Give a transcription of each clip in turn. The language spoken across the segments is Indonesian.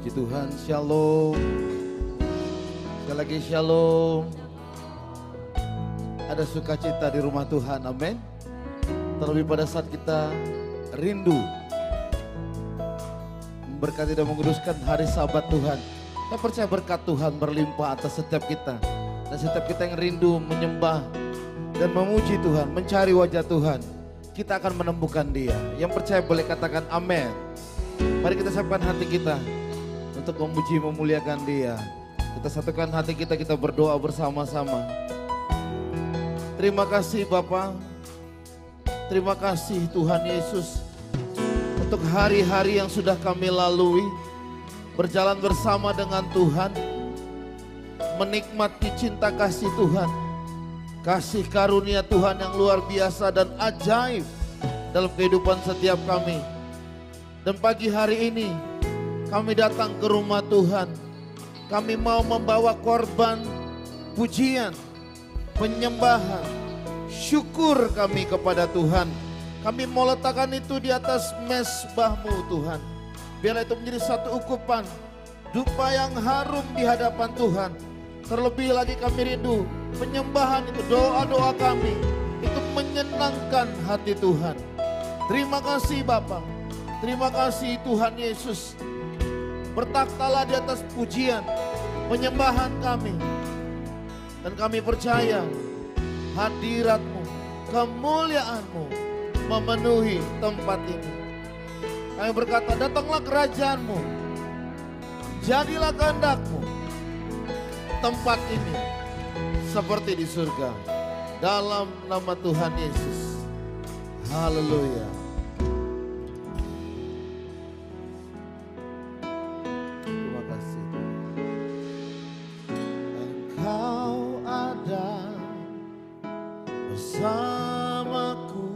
Puji Tuhan, shalom. Sekali lagi shalom. Ada sukacita di rumah Tuhan, amin. Terlebih pada saat kita rindu memberkati dan menguduskan hari Sabat Tuhan. Saya percaya berkat Tuhan berlimpah atas setiap kita. Dan setiap kita yang rindu menyembah dan memuji Tuhan, mencari wajah Tuhan, kita akan menemukan Dia. Yang percaya boleh katakan amin. Mari kita siapkan hati kita untuk memuji memuliakan Dia. Kita satukan hati kita, kita berdoa bersama-sama. Terima kasih Bapa. Terima kasih Tuhan Yesus untuk hari-hari yang sudah kami lalui, berjalan bersama dengan Tuhan, menikmati cinta kasih Tuhan, kasih karunia Tuhan yang luar biasa dan ajaib dalam kehidupan setiap kami. Dan pagi hari ini kami datang ke rumah Tuhan. Kami mau membawa korban pujian, penyembahan, syukur kami kepada Tuhan. Kami mau letakkan itu di atas mezbah-Mu Tuhan. Biarlah itu menjadi satu ukupan dupa yang harum di hadapan Tuhan. Terlebih lagi kami rindu penyembahan itu, doa-doa kami itu menyenangkan hati Tuhan. Terima kasih Bapa. Terima kasih Tuhan Yesus. Bertakhtalah di atas pujian, penyembahan kami. Dan kami percaya hadirat-Mu, kemuliaan-Mu memenuhi tempat ini. Kami berkata, datanglah kerajaan-Mu, jadilah kehendak-Mu, tempat ini seperti di surga. Dalam nama Tuhan Yesus. Haleluya. Terima kasih Tuhan. Engkau ada bersamaku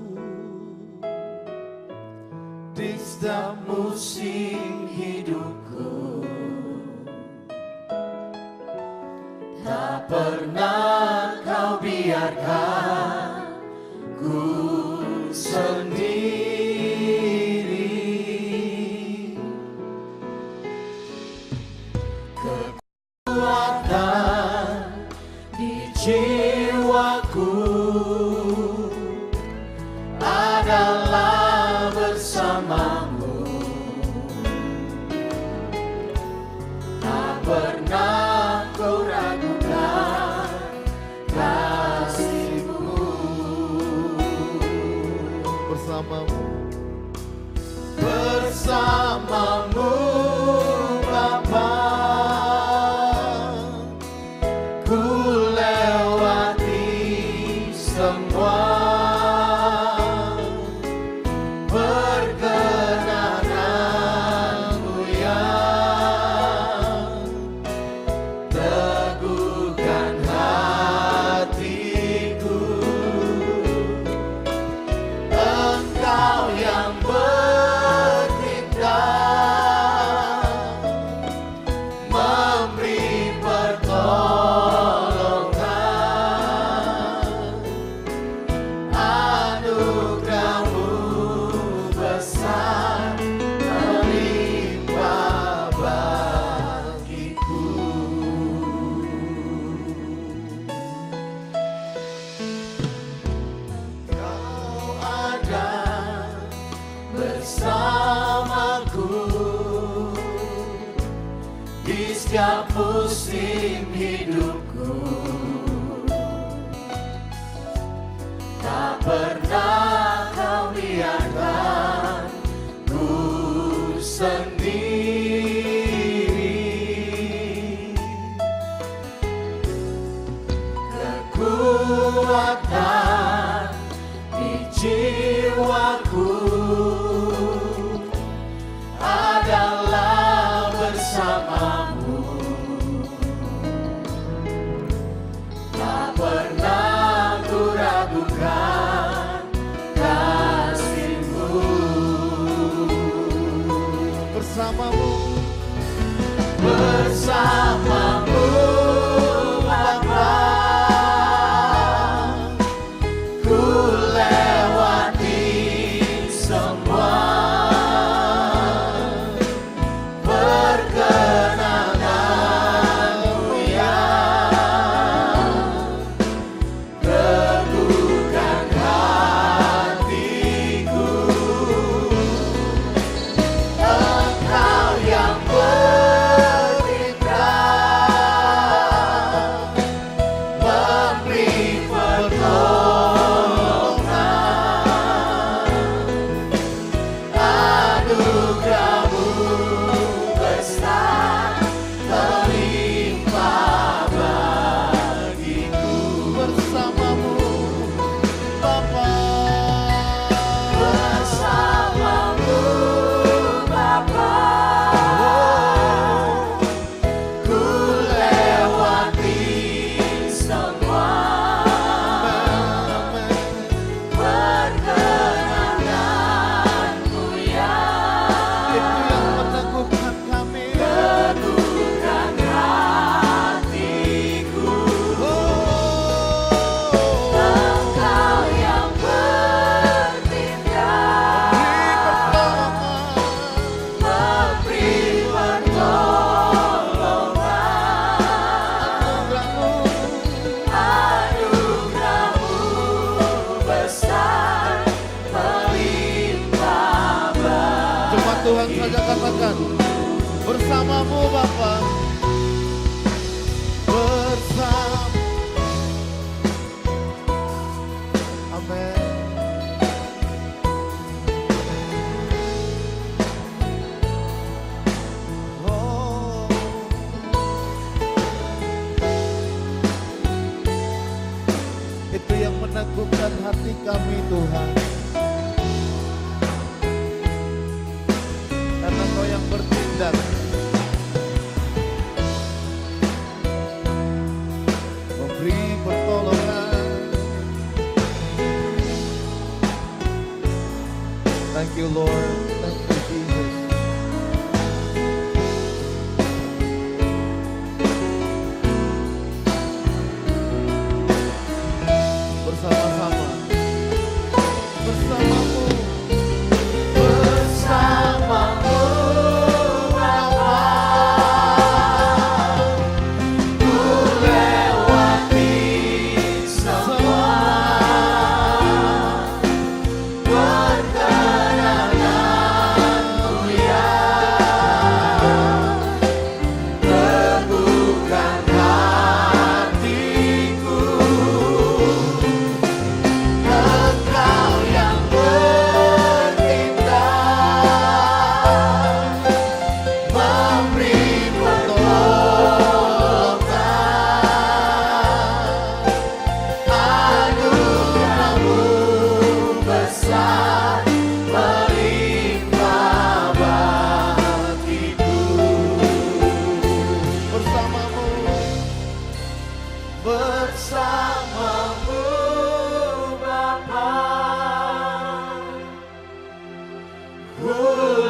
di setiap musim hidupku. Tak pernah Kau biarkan ku sendiri. Kekuatan di jiwaku adalah bersama-Mu. Tak pernah Kau ragukan kasih-Mu. Bersama-Mu, bersama-Mu Bapa, ku lewati semua. Perkenananmu yang teguhkan hatiku. Engkau yang bertindak, memberi pertolongan. Anugerah-Mu besar melimpah bagiku. Kau ada bersamaku di setiap musim hidupku. Tak pernah Kau biarkan ku sendiri. Kekuatan di jiwaku adalah bersama-Mu. Tak pernah ku ragukan kasih-Mu. Bersama-Mu, bersama-Mu Bapa, ku lewati semua. Perkenananmu katakan, bersamamu Bapa, bersama. Amin. Oh, itu yang meneguhkan hati kami Tuhan. Karena Kau yang bertindak. Memberi pertolongan. Thank you Lord. Thank you Jesus. Bersama-sama. Bersamamu. Bersamamu Bapa. Ku lewati semua pertentanganmu ya. Teguhkan hatiku. Engkau yang bertindak, memberi pertolongan. Anugerah-Mu besar melimpah bagiku. Bersamamu, bersamamu Bapa, ku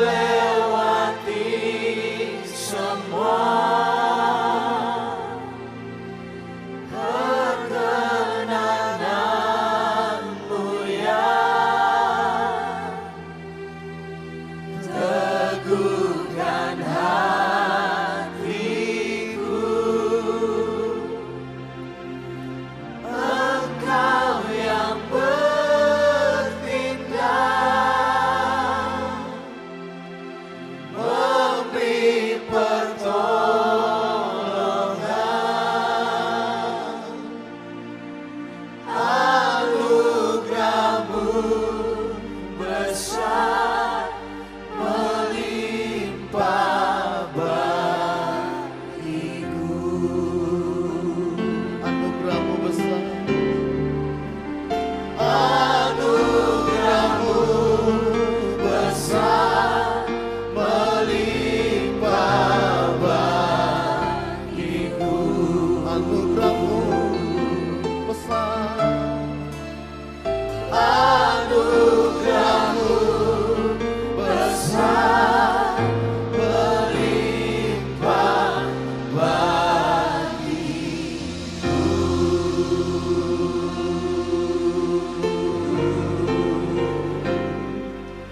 lewati semua perkenananmu ya. Teguhkan hatiku. Engkau yang bertindak, memberi pertolongan. Anugerah-Mu besar melimpah bagiku. Anugerah-Mu besar. Anugerah-Mu besar melimpah bagiku. Anugerah-Mu besar. Anugerah-Mu besar melimpah bagiku.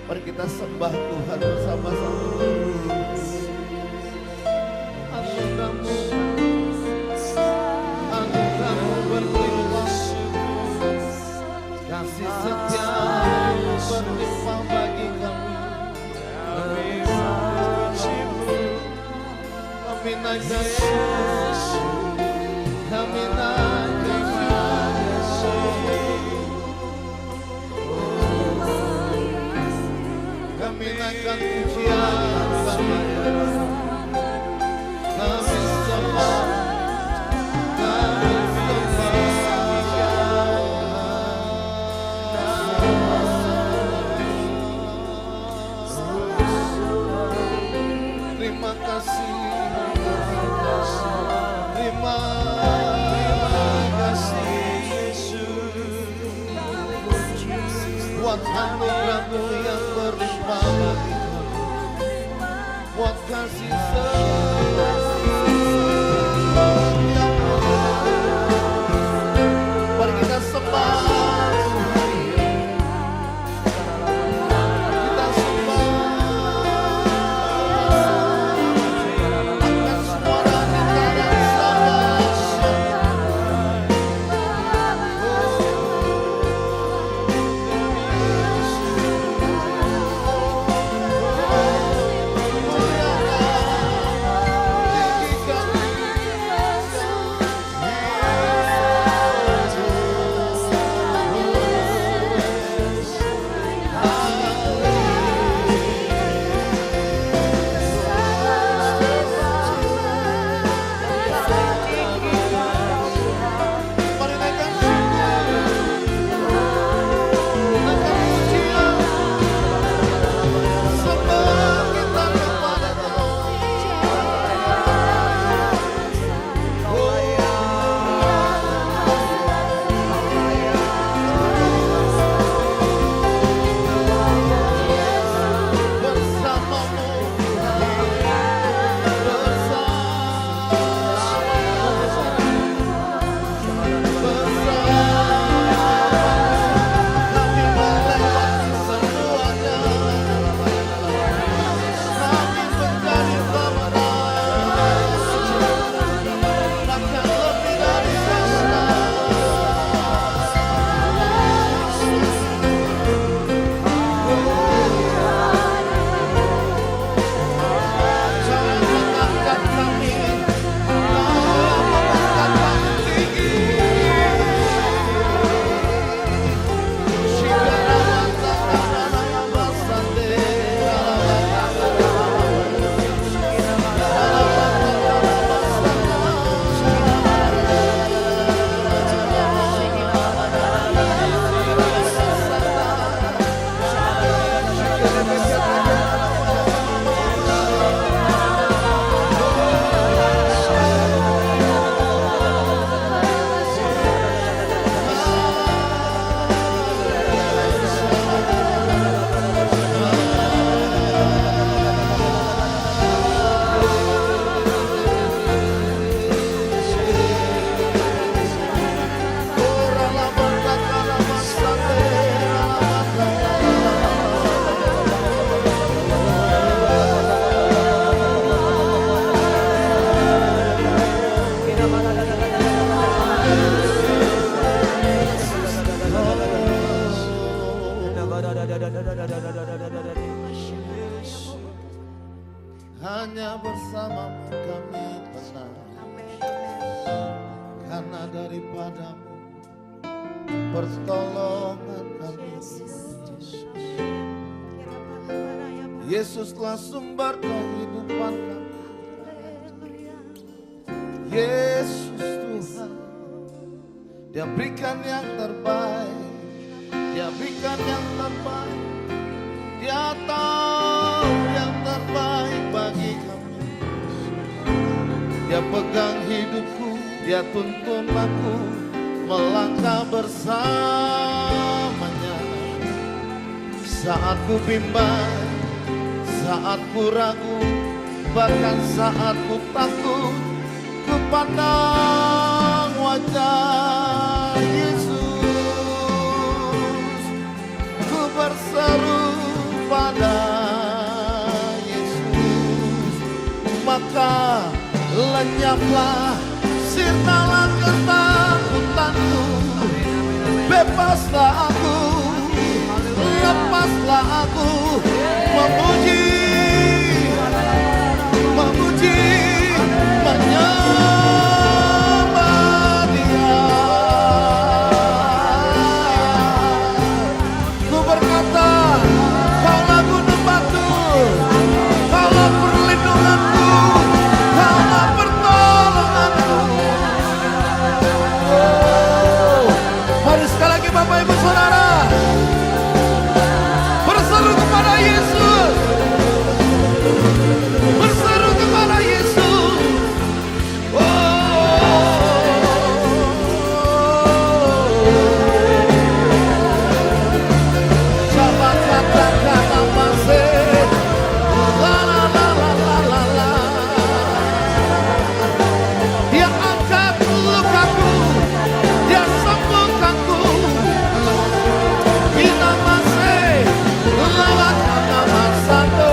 Mari kita sembah Tuhan bersama-sama. Anugerah-Mu, anugerah-Mu berlimpah, kasih setia-Mu berlimpah bagi kami. Kami naik kami kami naikkan pujian Bapa. Kami sembah, kami sembah. Terima kasih, terima kasih Yesus, buat anugerah-Mu yang berlimpah bagi kami, buat kasih setia-Mu. Mari kita sembah, kita sembah. Angkat suara kita yang sama. Hanya bersamamu kami tenang, karena daripadamu pertolongan kami. Yesus telah sumber kehidupan kami. Yesus Tuhan, Dia berikan yang terbaik, Dia berikan yang terbaik, Dia tahu yang terbaik bagi kami. Dia pegang hidupku, Dia tuntun aku melangkah bersamanya. Saat ku bimbang, saat ku ragu, bahkan saat ku takut, ku pandang wajah Yesus. Ku berseru pada Yesus, maka lenyaplah, sirnalah ketakutanku. Bebaslah aku, lepaslah aku, memuji, memuji, menyembah Dia. Ku berkata, Kaulah gunung batu, Kaulah perlindunganku, Kaulah pertolonganku. Oh, mari sekali lagi Bapak Ibu Saudara, berseru kepada Yesus, berseru kepada Yesus. Dia angkat lukaku, Dia sembuhkanku. Kita masih lewat nama satu.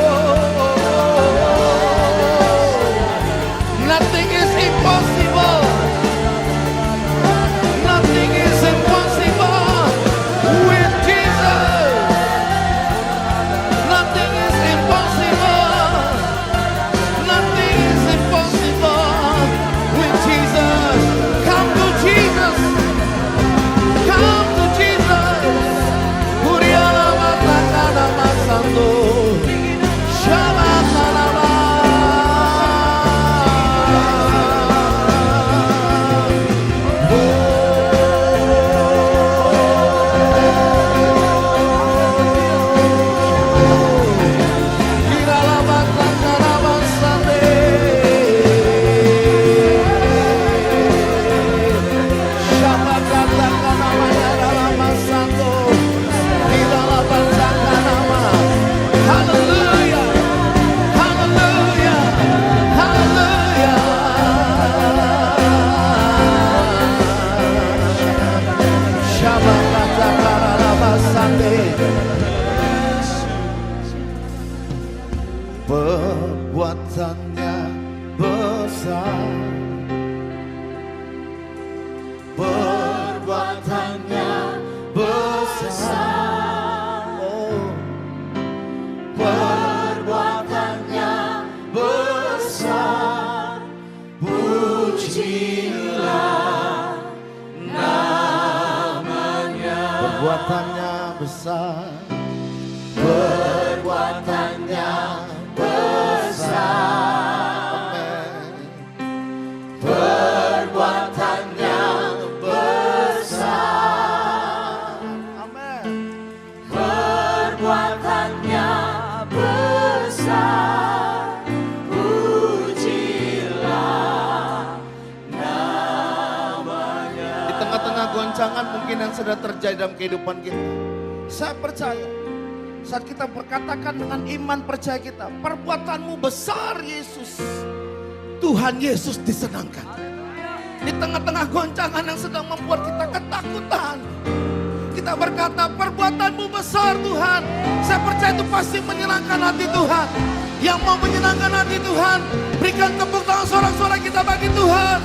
Nothing is impossible. Nothing is impossible with Jesus. Nothing is impossible. Nothing is impossible with Jesus. Come to Jesus. Come to Jesus. Kuriala matakana masando. Shabbat salam. Perbuatannya besar, perbuatannya besar, oh, perbuatannya besar. Pujilah namanya. Perbuatannya besar, perbuatannya besar. Amen. Perbuatannya besar. Amen. Perbuatannya besar, pujilah namanya. Di tengah-tengah goncangan mungkin yang sedang terjadi dalam kehidupan kita, saya percaya saat kita berkatakan dengan iman percaya kita, perbuatanmu besar Yesus, Tuhan Yesus disenangkan. Di tengah-tengah goncangan yang sedang membuat kita ketakutan, kita berkata perbuatanmu besar Tuhan. Saya percaya itu pasti menyenangkan hati Tuhan. Yang mau menyenangkan hati Tuhan, berikan tepuk tangan sorak-sorai kita bagi Tuhan.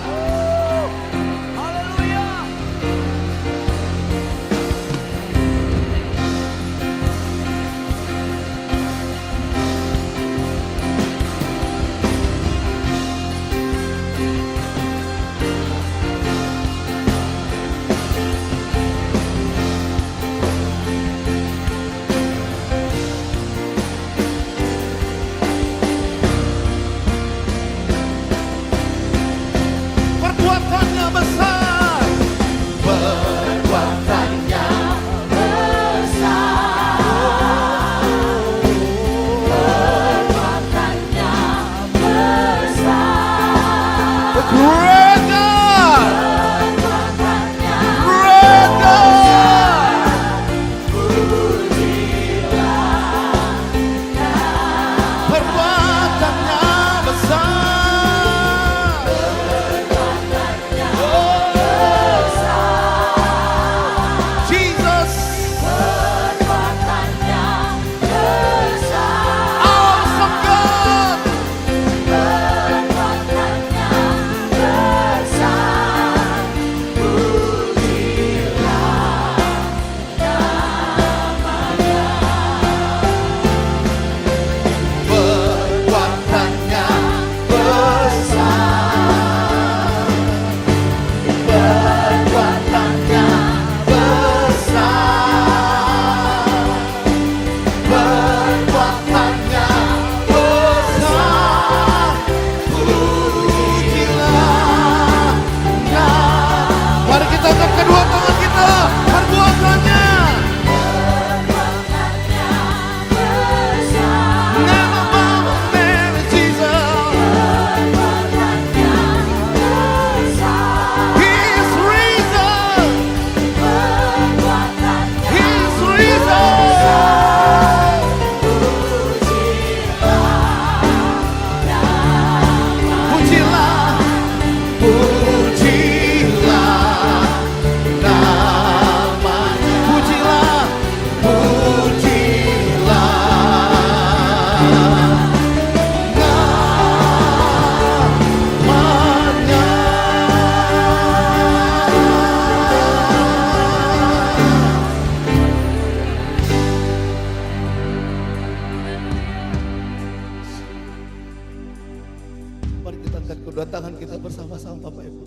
Kedua tangan kita bersama-sama Bapak Ibu.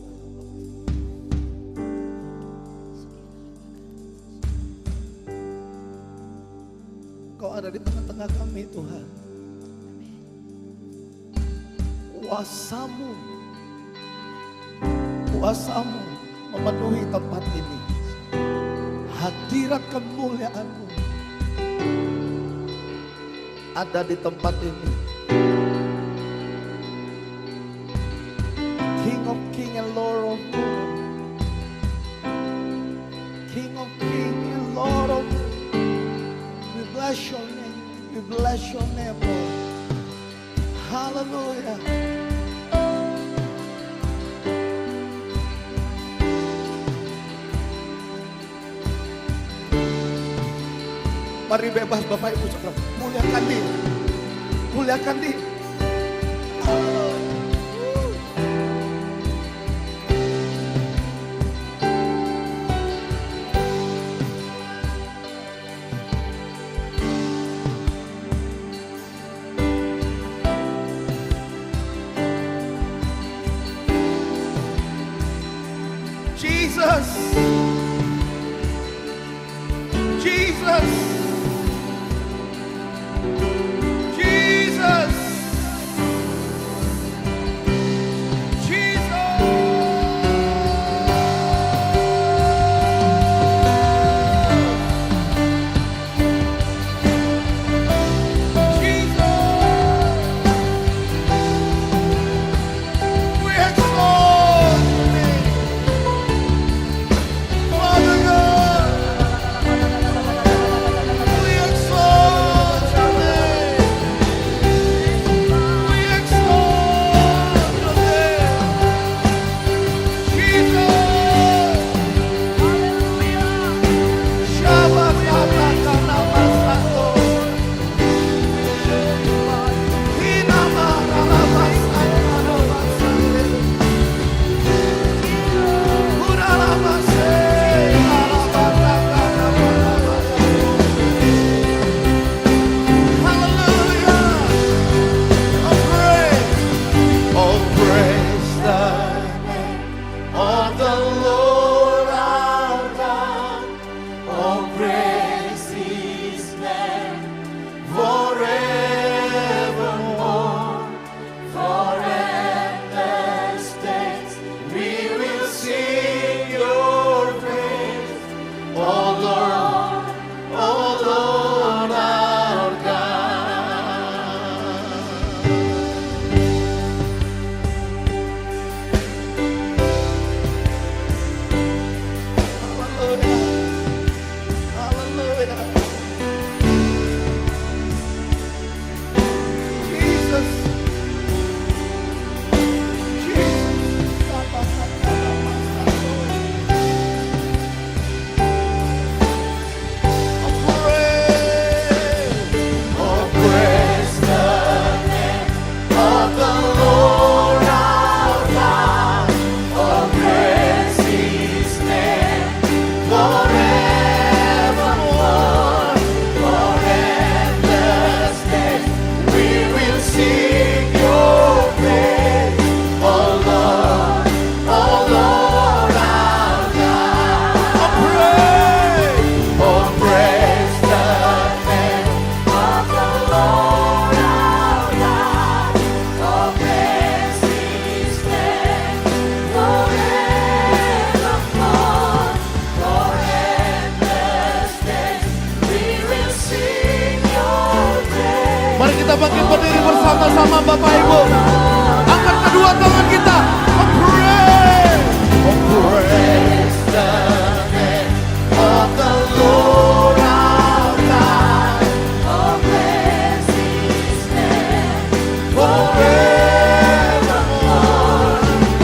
Kau ada di tengah-tengah kami Tuhan. Kuasamu memenuhi tempat ini. Hadirat kemuliaan-Mu ada di tempat ini. King of King and Lord of Lord. King of King and Lord of Lord. We bless your name. We bless your name, Lord. Hallelujah. Mari bebas Bapak Ibu Saudara. Muliakan Dia. Muliakan Dia. Jesus. Jesus. Jesus. kita bangkit berdiri bersama-sama Bapak Ibu. Angkat kedua tangan kita. Praise the name of the Lord our God. Oh, praise His name forevermore.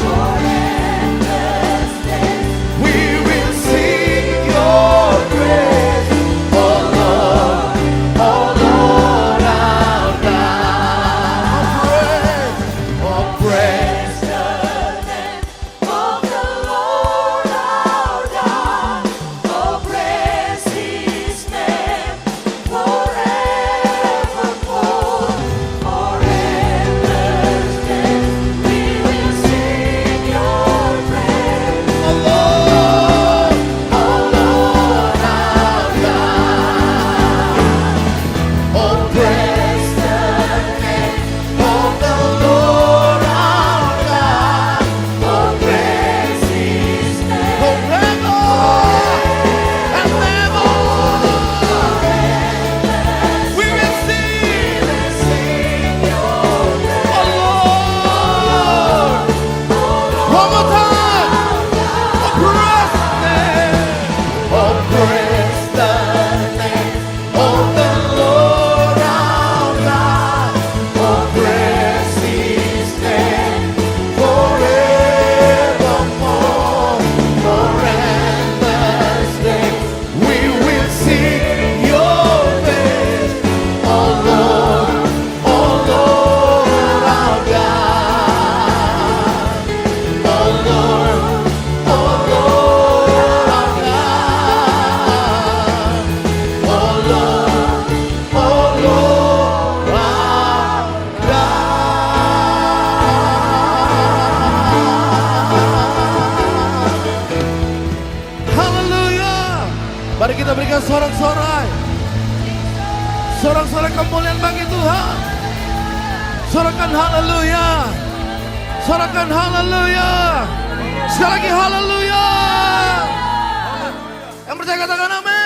For endless days we will sing Your praise, oh Lord our God. Oh, praise the name of the Lord bersorak-sorai. Sorak-sorai kemuliaan bagi Tuhan. Sorakan haleluya. Sorakan haleluya. Sekali lagi haleluya. Yang percaya katakan amin.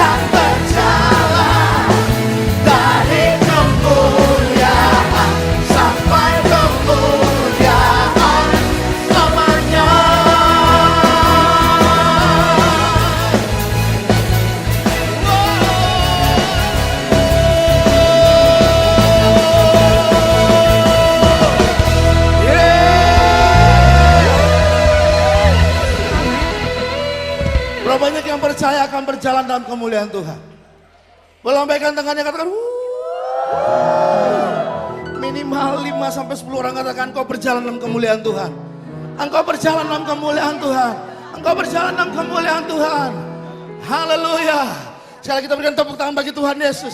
akan berjalan dari kemuliaan sampai kemuliaan selamanya. Berapa banyak yang percaya akan berjalan dalam kemuliaan Tuhan? Melambaikan tangannya, katakan minimal 5-10 orang katakan kau berjalan dalam kemuliaan Tuhan. Engkau berjalan dalam kemuliaan Tuhan. Engkau berjalan dalam kemuliaan Tuhan. Haleluya. Sekali kita berikan tepuk tangan bagi Tuhan Yesus.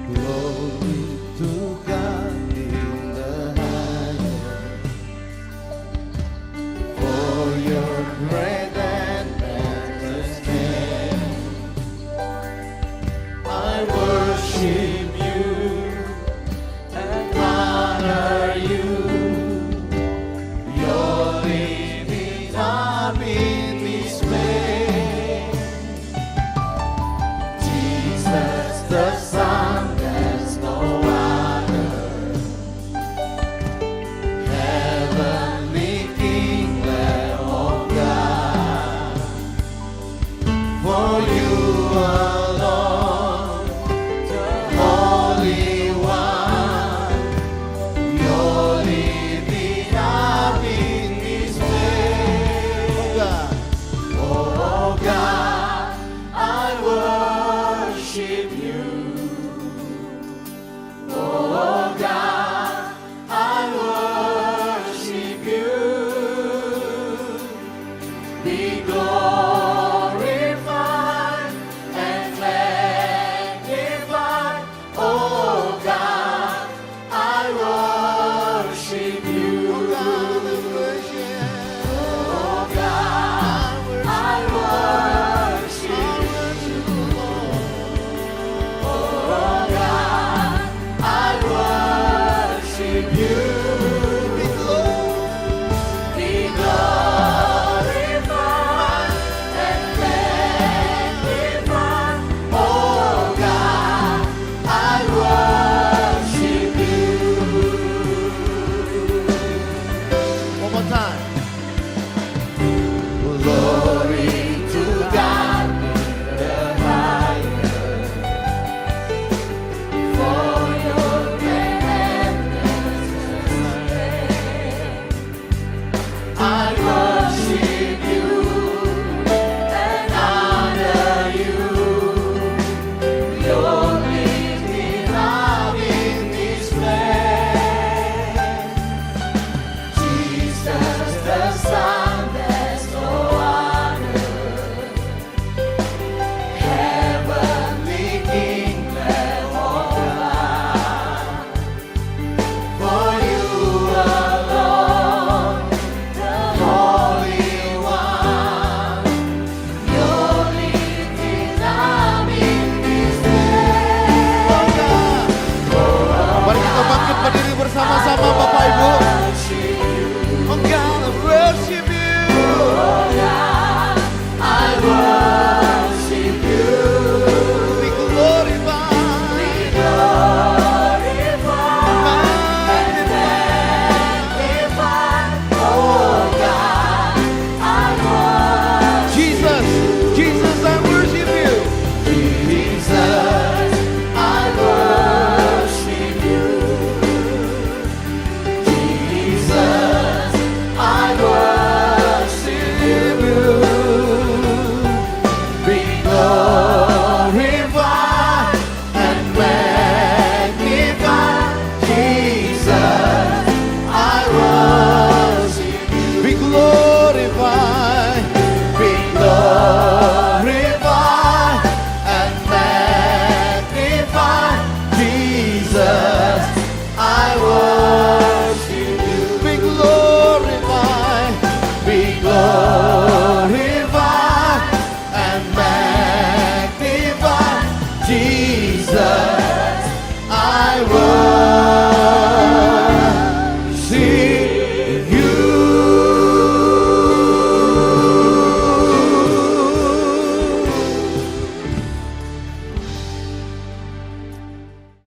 Glory to God in the highest, for your great and matchless name. I worship you and honor you. You're living up in this way. Jesus the Son, there's no other. Heavenly King, Lamb of God. For you alone, the Holy One. You're living up in this way. Oh God, I worship you. Jesus.